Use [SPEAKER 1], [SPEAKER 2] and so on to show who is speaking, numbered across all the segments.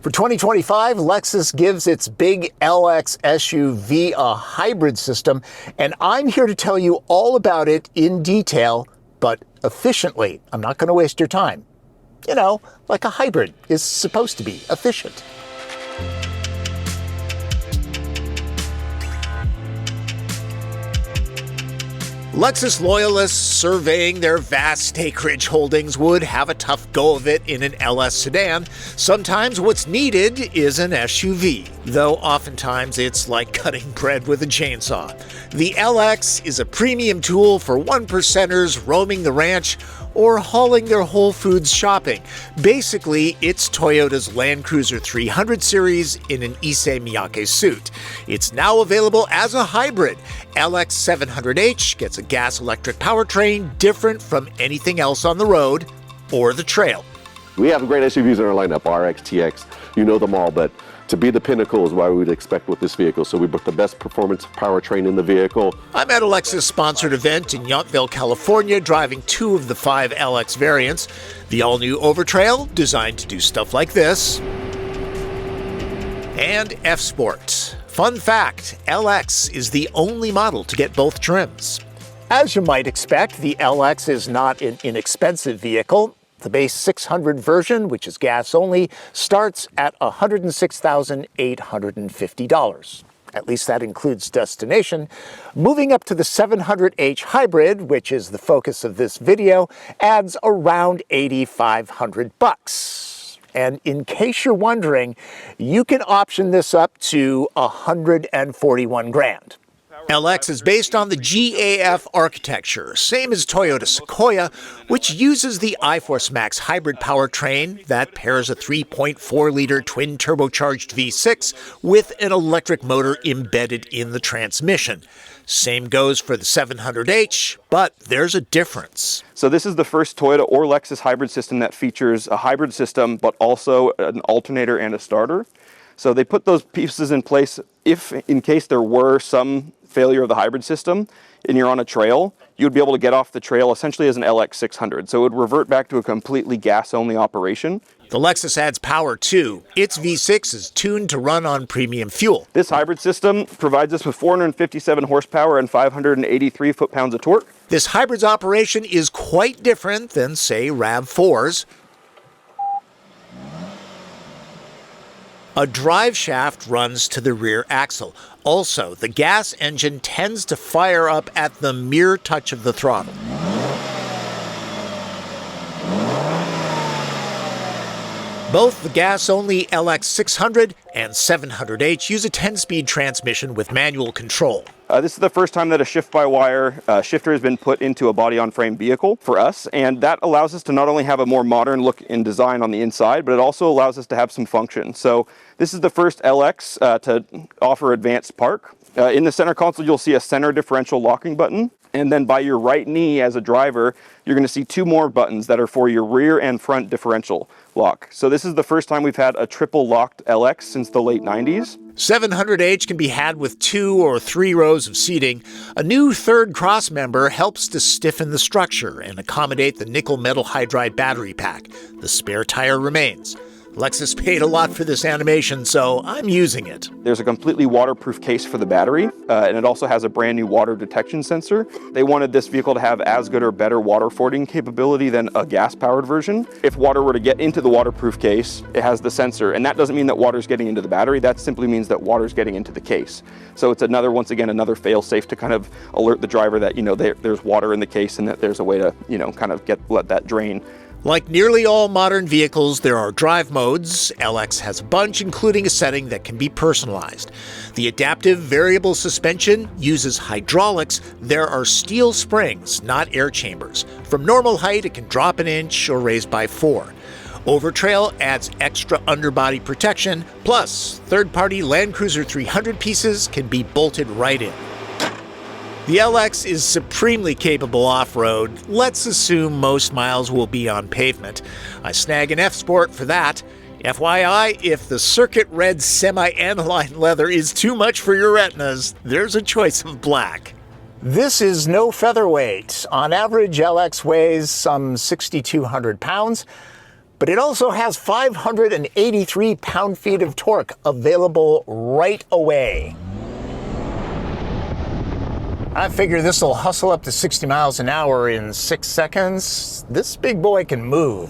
[SPEAKER 1] For 2025, Lexus gives its big LX SUV a hybrid system, and I'm here to tell you all about it in detail, but efficiently. I'm not going to waste your time. You know, like a hybrid is supposed to be efficient. Lexus loyalists surveying their vast acreage holdings would have a tough go of it in an LS sedan. Sometimes what's needed is an SUV, though oftentimes it's like cutting bread with a chainsaw. The LX is a premium tool for one-percenters roaming the ranch or hauling their Whole Foods shopping. Basically, it's Toyota's Land Cruiser 300 series in an Issei Miyake suit. It's now available as a hybrid. LX700h gets a gas-electric powertrain different from anything else on the road or the trail.
[SPEAKER 2] We have great SUVs in our lineup, RX, TX, you know them all, but to be the pinnacle is what we would expect with this vehicle. So we put the best performance powertrain in the vehicle.
[SPEAKER 1] I'm at a Lexus-sponsored event in Yountville, California, driving 2 of the 5 LX variants. The all-new Overtrail, designed to do stuff like this, and F-Sport. Fun fact, LX is the only model to get both trims. As you might expect, the LX is not an inexpensive vehicle. The base 600 version, which is gas only, starts at $106,850. At least that includes destination. Moving up to the 700h Hybrid, which is the focus of this video, adds around $8,500. And in case you're wondering, you can option this up to $141,000. LX is based on the GAF architecture, same as Toyota Sequoia, which uses the iForce Max hybrid powertrain that pairs a 3.4-liter twin-turbocharged V6 with an electric motor embedded in the transmission. Same goes for the 700h, but there's a difference.
[SPEAKER 3] So this is the first Toyota or Lexus hybrid system that features a hybrid system, but also an alternator and a starter. So they put those pieces in place if, in case there were some failure of the hybrid system and you're on a trail, you would be able to get off the trail essentially as an LX600. So it would revert back to a completely gas-only operation.
[SPEAKER 1] The Lexus adds power too. Its V6 is tuned to run on premium fuel.
[SPEAKER 3] This hybrid system provides us with 457 horsepower and 583 foot-pounds of torque.
[SPEAKER 1] This hybrid's operation is quite different than, say, RAV4's. A drive shaft runs to the rear axle. Also, the gas engine tends to fire up at the mere touch of the throttle. Both the gas-only LX600 and 700h use a 10-speed transmission with manual control.
[SPEAKER 3] This is the first time that a shift-by-wire shifter has been put into a body-on-frame vehicle for us, and that allows us to not only have a more modern look and design on the inside, but it also allows us to have some function. So this is the first LX to offer advanced park. In the center console, you'll see a center differential locking button, and then by your right knee as a driver, you're going to see 2 more buttons that are for your rear and front differential lock. So this is the first time we've had a triple locked LX since the late 90s.
[SPEAKER 1] 700h can be had with 2 or 3 rows of seating. A new third cross member helps to stiffen the structure and accommodate the nickel metal hydride battery pack. The spare tire remains. Lexus paid a lot for this animation, so I'm using it.
[SPEAKER 3] There's a completely waterproof case for the battery, and it also has a brand new water detection sensor. They wanted this vehicle to have as good or better water fording capability than a gas-powered version. If water were to get into the waterproof case, it has the sensor, and that doesn't mean that water's getting into the battery. That simply means that water's getting into the case. So it's once again, another fail-safe to kind of alert the driver that, there's water in the case and that there's a way to, kind of let that drain.
[SPEAKER 1] Like nearly all modern vehicles, there are drive modes. LX has a bunch, including a setting that can be personalized. The adaptive variable suspension uses hydraulics. There are steel springs, not air chambers. From normal height, it can drop an inch or raise by 4. Overtrail adds extra underbody protection, plus third-party Land Cruiser 300 pieces can be bolted right in. The LX is supremely capable off-road. Let's assume most miles will be on pavement. I snag an F-Sport for that. FYI, if the circuit red semi-aniline leather is too much for your retinas, there's a choice of black. This is no featherweight. On average, LX weighs some 6,200 pounds. But it also has 583 pound-feet of torque available right away. I figure this will hustle up to 60 miles an hour in 6 seconds. This big boy can move.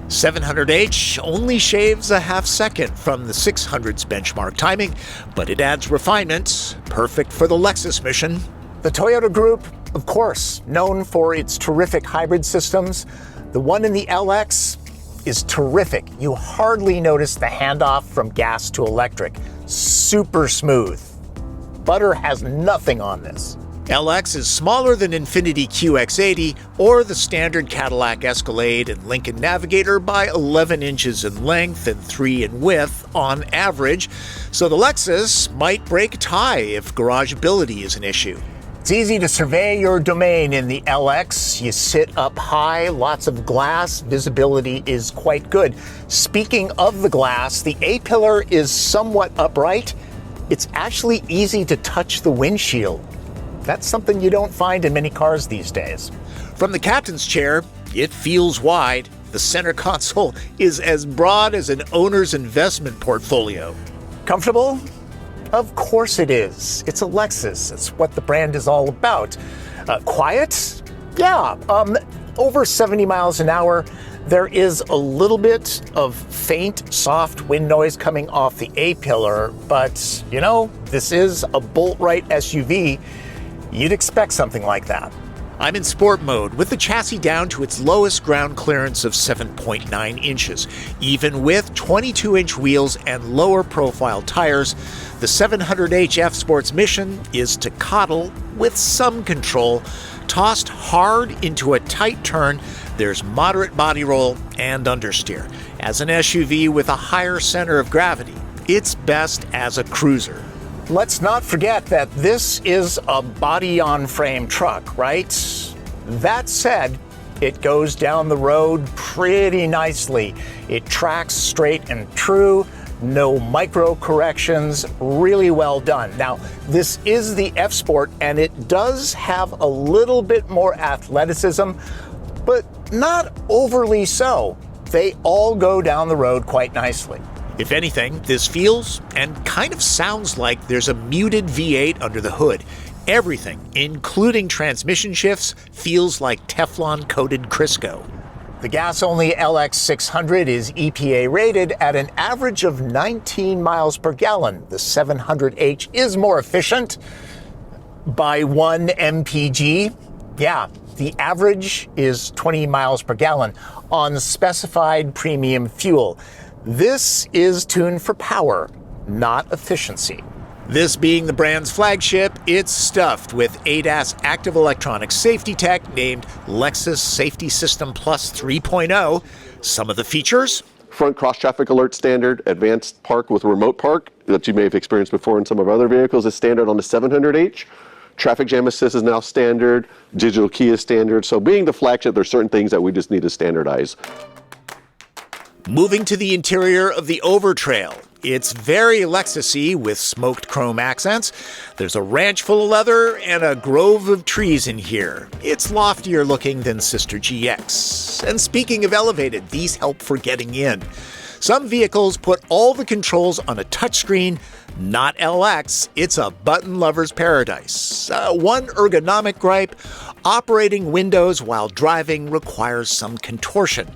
[SPEAKER 1] 700H only shaves a half second from the 600's benchmark timing, but it adds refinement, perfect for the Lexus mission. The Toyota Group, of course, known for its terrific hybrid systems. The one in the LX is terrific. You hardly notice the handoff from gas to electric. Super smooth. Butter has nothing on this. LX is smaller than Infiniti QX80 or the standard Cadillac Escalade and Lincoln Navigator by 11 inches in length and 3 in width on average, so the Lexus might break a tie if garageability is an issue. It's easy to survey your domain in the LX. You sit up high, lots of glass, visibility is quite good. Speaking of the glass, the A-pillar is somewhat upright. It's actually easy to touch the windshield. That's something you don't find in many cars these days. From the captain's chair, it feels wide. The center console is as broad as an owner's investment portfolio. Comfortable? Of course it is. It's a Lexus. It's what the brand is all about. Quiet? Yeah. Over 70 miles an hour. There is a little bit of faint, soft wind noise coming off the A-pillar, but, you know, this is a bolt-right SUV. You'd expect something like that. I'm in sport mode with the chassis down to its lowest ground clearance of 7.9 inches. Even with 22-inch wheels and lower profile tires, the 700H F-Sport's mission is to coddle with some control. Tossed hard into a tight turn, there's moderate body roll and understeer. As an SUV with a higher center of gravity, it's best as a cruiser. Let's not forget that this is a body-on-frame truck, right? That said, it goes down the road pretty nicely. It tracks straight and true, no micro corrections, really well done. Now, this is the F-Sport, and it does have a little bit more athleticism, but not overly so. They all go down the road quite nicely. If anything, this feels and kind of sounds like there's a muted V8 under the hood. Everything, including transmission shifts, feels like Teflon-coated Crisco. The gas-only LX600 is EPA rated at an average of 19 miles per gallon. The 700H is more efficient by 1 mpg. Yeah, the average is 20 miles per gallon on specified premium fuel. This is tuned for power, not efficiency. This being the brand's flagship, it's stuffed with ADAS active electronic safety tech named Lexus Safety System Plus 3.0. Some of the features:
[SPEAKER 2] front cross-traffic alert standard, advanced park with remote park that you may have experienced before in some of our other vehicles is standard on the 700H. Traffic jam assist is now standard. Digital key is standard. So being the flagship, there's certain things that we just need to standardize.
[SPEAKER 1] Moving to the interior of the Overtrail. It's very Lexus-y with smoked chrome accents. There's a ranch full of leather and a grove of trees in here. It's loftier looking than Sister GX. And speaking of elevated, these help for getting in. Some vehicles put all the controls on a touchscreen. Not LX, it's a button lover's paradise. One ergonomic gripe: operating windows while driving requires some contortion.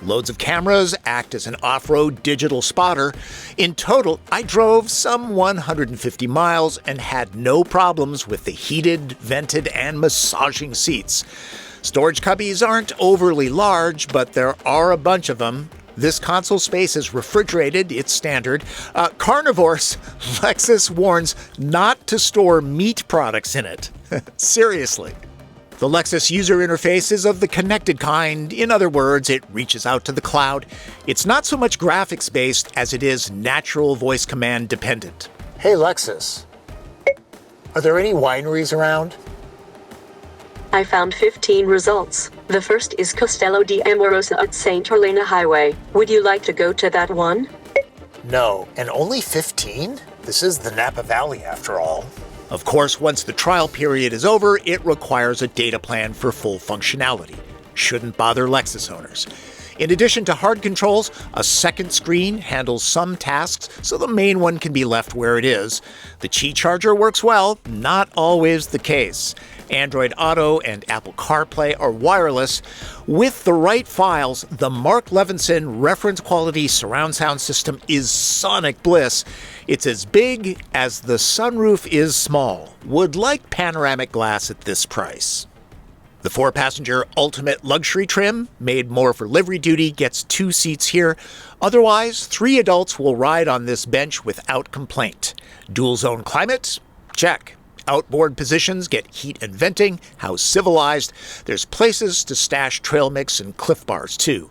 [SPEAKER 1] Loads of cameras act as an off-road digital spotter. In total, I drove some 150 miles and had no problems with the heated, vented, and massaging seats. Storage cubbies aren't overly large, but there are a bunch of them. This console space is refrigerated, it's standard. Carnivores, Lexus warns not to store meat products in it. Seriously. The Lexus user interface is of the connected kind. In other words, it reaches out to the cloud. It's not so much graphics-based as it is natural voice command dependent. Hey Lexus, are there any wineries around?
[SPEAKER 4] I found 15 results. The first is Castello di Amorosa at St. Helena Highway. Would you like to go to that one?
[SPEAKER 1] No, and only 15? This is the Nappa Valley after all. Of course, once the trial period is over, it requires a data plan for full functionality. Shouldn't bother Lexus owners. In addition to hard controls, a second screen handles some tasks, so the main one can be left where it is. The Qi charger works well, not always the case. Android Auto and Apple CarPlay are wireless. With the right files, the Mark Levinson reference quality surround sound system is sonic bliss. It's as big as the sunroof is small. Would like panoramic glass at this price. The 4-passenger Ultimate Luxury trim, made more for livery duty, gets 2 seats here. Otherwise, 3 adults will ride on this bench without complaint. Dual zone climate? Check. Outboard positions get heat and venting. How civilized. There's places to stash trail mix and Cliff Bars too.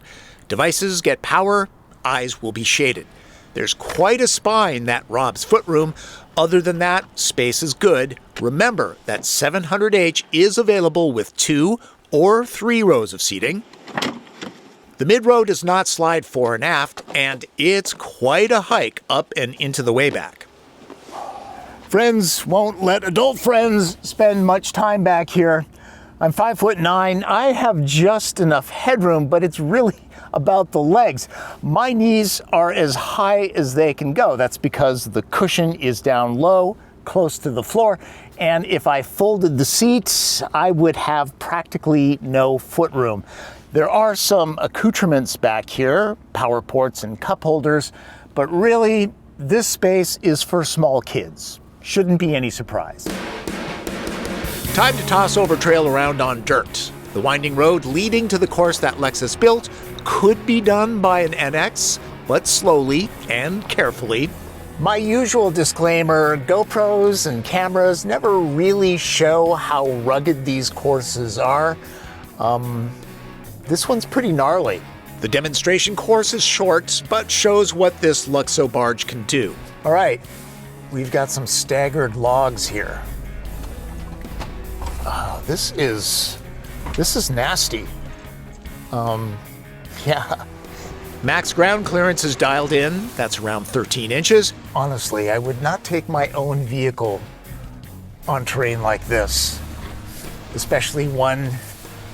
[SPEAKER 1] Devices get power. Eyes will be shaded. There's quite a spine that robs footroom. Other than that, space is good. Remember that 700H is available with 2 or 3 rows of seating. The mid-row does not slide fore and aft, and it's quite a hike up and into the way back.
[SPEAKER 5] Friends won't let adult friends spend much time back here. I'm 5'9". I have just enough headroom, but it's really about the legs. My knees are as high as they can go. That's because the cushion is down low, close to the floor. And if I folded the seats, I would have practically no footroom. There are some accoutrements back here, power ports and cup holders, but really, this space is for small kids. Shouldn't be any surprise.
[SPEAKER 1] Time to toss Overtrail around on dirt. The winding road leading to the course that Lexus built could be done by an NX, but slowly and carefully.
[SPEAKER 5] My usual disclaimer, GoPros and cameras never really show how rugged these courses are. This one's pretty gnarly.
[SPEAKER 1] The demonstration course is short, but shows what this Luxo barge can do.
[SPEAKER 5] All right, we've got some staggered logs here. This is nasty. Yeah.
[SPEAKER 1] Max ground clearance is dialed in. That's around 13 inches.
[SPEAKER 5] Honestly, I would not take my own vehicle on terrain like this, especially one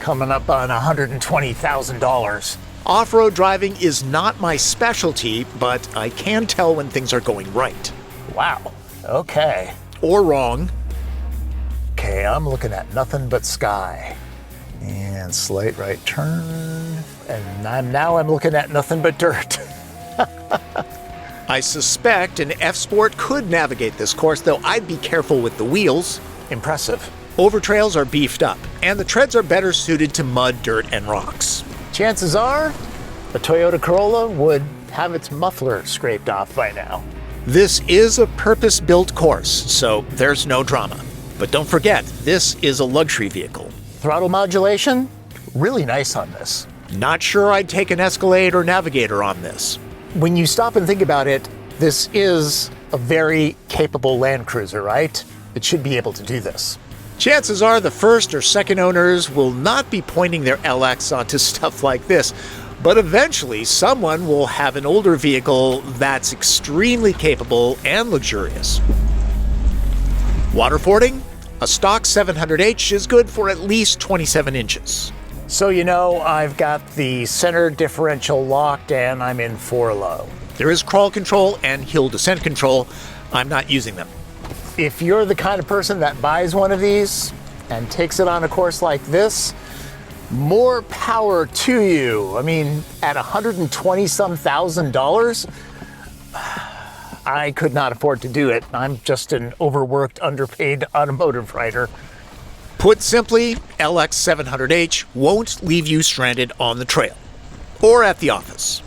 [SPEAKER 5] coming up on $120,000.
[SPEAKER 1] Off-road driving is not my specialty, but I can tell when things are going right.
[SPEAKER 5] Wow, okay.
[SPEAKER 1] Or wrong.
[SPEAKER 5] Okay, I'm looking at nothing but sky. And slight right turn. And now I'm looking at nothing but dirt.
[SPEAKER 1] I suspect an F-Sport could navigate this course, though I'd be careful with the wheels.
[SPEAKER 5] Impressive.
[SPEAKER 1] Overtrails are beefed up, and the treads are better suited to mud, dirt, and rocks.
[SPEAKER 5] Chances are, a Toyota Corolla would have its muffler scraped off by now.
[SPEAKER 1] This is a purpose-built course, so there's no drama. But don't forget, this is a luxury vehicle.
[SPEAKER 5] Throttle modulation, really nice on this.
[SPEAKER 1] Not sure I'd take an Escalade or Navigator on this.
[SPEAKER 5] When you stop and think about it, this is a very capable Land Cruiser, right? It should be able to do this.
[SPEAKER 1] Chances are the first or second owners will not be pointing their LX onto stuff like this, but eventually someone will have an older vehicle that's extremely capable and luxurious. Waterfording? A stock 700H is good for at least 27 inches.
[SPEAKER 5] So you know, I've got the center differential locked and I'm in 4-low.
[SPEAKER 1] There is crawl control and hill descent control. I'm not using them.
[SPEAKER 5] If you're the kind of person that buys one of these and takes it on a course like this, more power to you. I mean, at $120-some thousand, I could not afford to do it. I'm just an overworked, underpaid automotive writer.
[SPEAKER 1] Put simply, LX700H won't leave you stranded on the trail or at the office.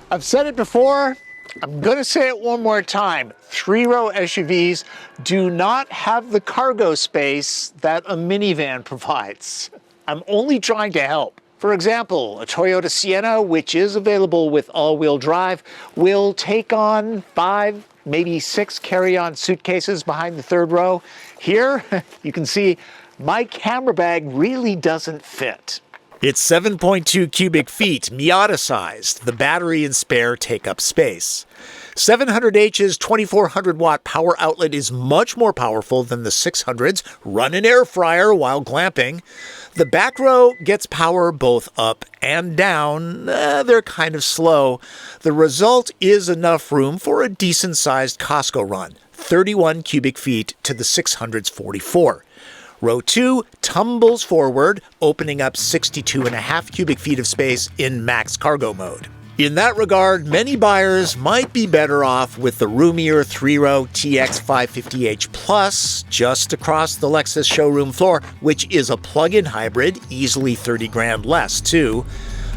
[SPEAKER 5] I've said it before, I'm gonna say it one more time. 3-row SUVs do not have the cargo space that a minivan provides. I'm only trying to help. For example, a Toyota Sienna, which is available with all-wheel drive, will take on 5, maybe 6 carry-on suitcases behind the 3rd row. Here, you can see my camera bag really doesn't fit.
[SPEAKER 1] It's 7.2 cubic feet, Miata-sized. The battery and spare take up space. 700H's 2400 watt power outlet is much more powerful than the 600's. Run an air fryer while glamping. The back row gets power both up and down. They're kind of slow. The result is enough room for a decent-sized Costco run. 31 cubic feet to the 600's 44. Row 2 tumbles forward, opening up 62.5 cubic feet of space in max cargo mode. In that regard, many buyers might be better off with the roomier 3-row TX 550h Plus just across the Lexus showroom floor, which is a plug-in hybrid, easily 30 grand less too.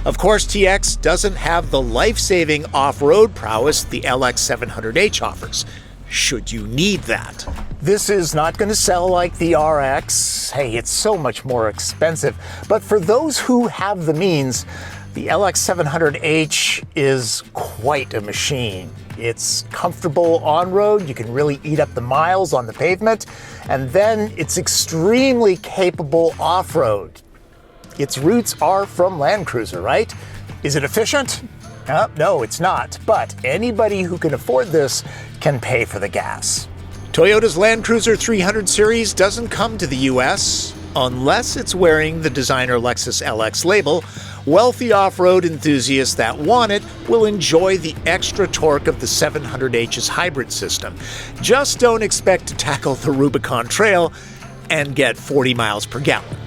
[SPEAKER 1] Of course, TX doesn't have the life-saving off-road prowess the LX700h offers. Should you need that?
[SPEAKER 5] This is not going to sell like the RX. Hey, it's so much more expensive. But for those who have the means, the LX700h is quite a machine. It's comfortable on-road, you can really eat up the miles on the pavement, and then it's extremely capable off-road. Its roots are from Land Cruiser, right? Is it efficient? No, it's not, but anybody who can afford this can pay for the gas.
[SPEAKER 1] Toyota's Land Cruiser 300 series doesn't come to the US unless it's wearing the designer Lexus LX label. Wealthy off-road enthusiasts that want it will enjoy the extra torque of the 700H's hybrid system. Just don't expect to tackle the Rubicon Trail and get 40 miles per gallon.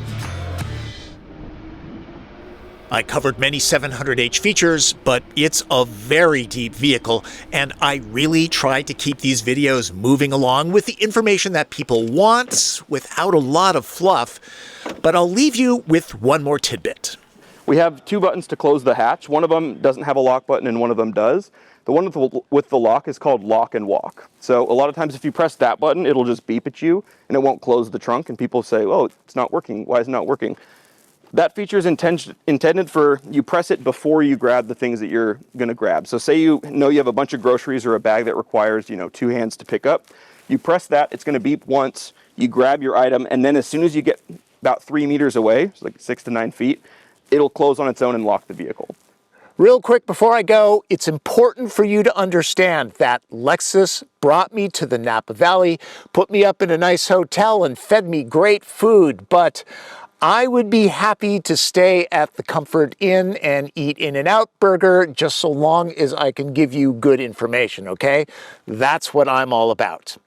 [SPEAKER 1] I covered many 700H features, but it's a very deep vehicle, and I really try to keep these videos moving along with the information that people want without a lot of fluff. But I'll leave you with one more tidbit.
[SPEAKER 3] We have two buttons to close the hatch. One of them doesn't have a lock button and one of them does. The one with the lock is called lock and walk. So a lot of times if you press that button, it'll just beep at you and it won't close the trunk, and people say, oh, it's not working. Why is it not working? That feature is intended for you press it before you grab the things that you're going to grab. So say you know you have a bunch of groceries or a bag that requires, two hands to pick up. You press that, it's going to beep once, you grab your item, and then as soon as you get about 3 meters away, so like 6 to 9 feet, it'll close on its own and lock the vehicle.
[SPEAKER 5] Real quick before I go, it's important for you to understand that Lexus brought me to the Nappa Valley, put me up in a nice hotel, and fed me great food, but I would be happy to stay at the Comfort Inn and eat In-N-Out Burger just so long as I can give you good information, okay? That's what I'm all about.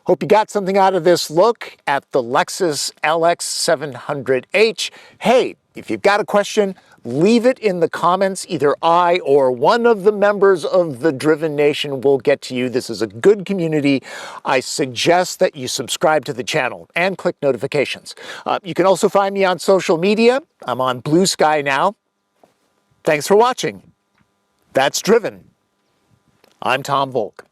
[SPEAKER 5] Hope you got something out of this look at the Lexus LX700h. Hey, if you've got a question, leave it in the comments. Either I or one of the members of the Driven Nation will get to you. This is a good community. I suggest that you subscribe to the channel and click notifications. You can also find me on social media. I'm on Blue Sky now. Thanks for watching. That's Driven. I'm Tom Volk.